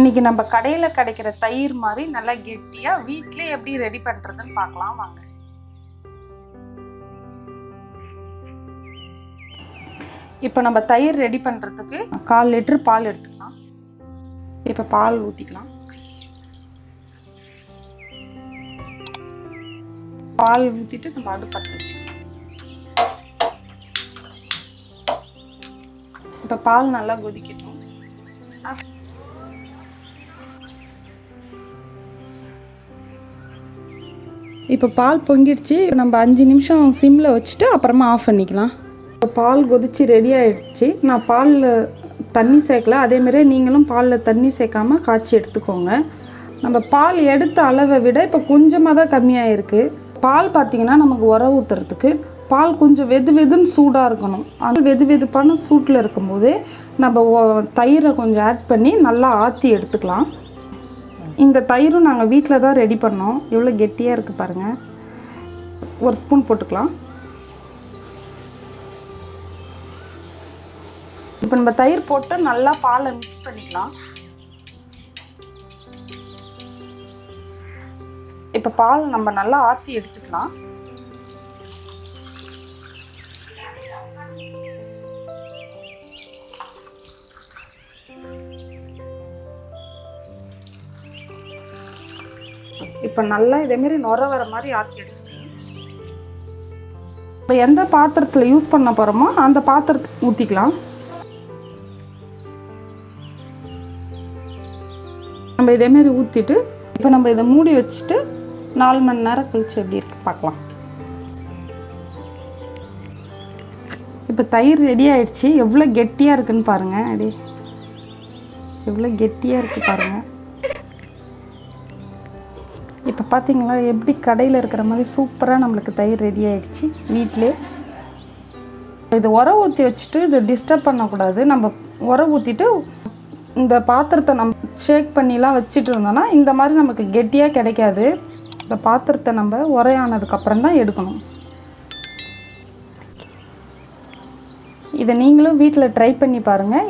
இன்னைக்கு நம்ம கடையில் கிடைக்கிற தயிர் மாதிரி நல்லா கெட்டியாக வீட்டிலே எப்படி ரெடி பண்ணுறதுன்னு பார்க்கலாம் வாங்க. இப்போ நம்ம தயிர் ரெடி பண்ணுறதுக்கு 1/4 லிட்டர் பால் எடுத்துக்கலாம். இப்போ பால் ஊற்றிக்கலாம். பால் ஊற்றிட்டு நம்ம அடுப்பு பற்ற வச்சுக்கலாம். இப்போ பால் நல்லா கொதிக்கட்டும். இப்போ பால் பொங்கிடுச்சு. நம்ம 5 நிமிஷம் சிம்மில் வச்சுட்டு அப்புறமா ஆஃப் பண்ணிக்கலாம். இப்போ பால் கொதிச்சு ரெடி ஆகிடுச்சு. நான் பாலில் தண்ணி சேர்க்கல, அதேமாரி நீங்களும் பாலில் தண்ணி சேர்க்காமல் காய்ச்சி எடுத்துக்கோங்க. நம்ம பால் எடுத்த அளவை விட இப்போ கொஞ்சமாக தான் கம்மியாக இருக்குது. பால் பார்த்திங்கன்னா நமக்கு உர ஊற்றுறதுக்கு பால் கொஞ்சம் வெதுன்னு சூடாக இருக்கணும். அந்த வெதுப்பான சூட்டில் இருக்கும்போதே நம்ம தயிரை கொஞ்சம் ஆட் பண்ணி நல்லா ஆற்றி எடுத்துக்கலாம். இந்த தயிரும் நாங்கள் வீட்டில் தான் ரெடி பண்ணோம். எவ்வளோ கெட்டியாக இருக்குது பாருங்கள். 1 ஸ்பூன் போட்டுக்கலாம். இப்போ நம்ம தயிர் போட்டு நல்லா பாலை மிக்ஸ் பண்ணிக்கலாம். இப்போ பால் நம்ம நல்லா ஆற்றி எடுத்துக்கலாம். இப்போ நல்லா இதேமாரி நுர வர மாதிரி ஆற்றி எடுத்துக்கணும். இப்போ எந்த பாத்திரத்தில் யூஸ் பண்ண போகிறோமோ அந்த பாத்திரத்தை ஊற்றிக்கலாம். நம்ம இதேமாரி ஊற்றிட்டு இப்போ நம்ம இதை மூடி வச்சுட்டு 4 மணி நேரம் கழிச்சு எப்படி இருக்கு பார்க்கலாம். இப்போ தயிர் ரெடி ஆயிடுச்சு. எவ்வளோ கெட்டியாக இருக்குன்னு பாருங்கள். அப்படி எவ்வளோ கெட்டியாக இருக்குது பாருங்கள். இப்போ பார்த்தீங்களா எப்படி கடையில் இருக்கிற மாதிரி சூப்பராக நம்மளுக்கு தயிர் ரெடி ஆகிடுச்சு வீட்டிலே. இது உர ஊற்றி வச்சுட்டு இதை டிஸ்டர்ப் பண்ணக்கூடாது. நம்ம உர ஊற்றிட்டு இந்த பாத்திரத்தை நம்ம ஷேக் பண்ணிலாம் வச்சுட்டு இருந்தோன்னா இந்த மாதிரி நமக்கு கெட்டியாக கிடைக்காது. இந்த பாத்திரத்தை நம்ம உரையானதுக்கப்புறம் தான் எடுக்கணும். இதை நீங்களும் வீட்டில் ட்ரை பண்ணி பாருங்கள்.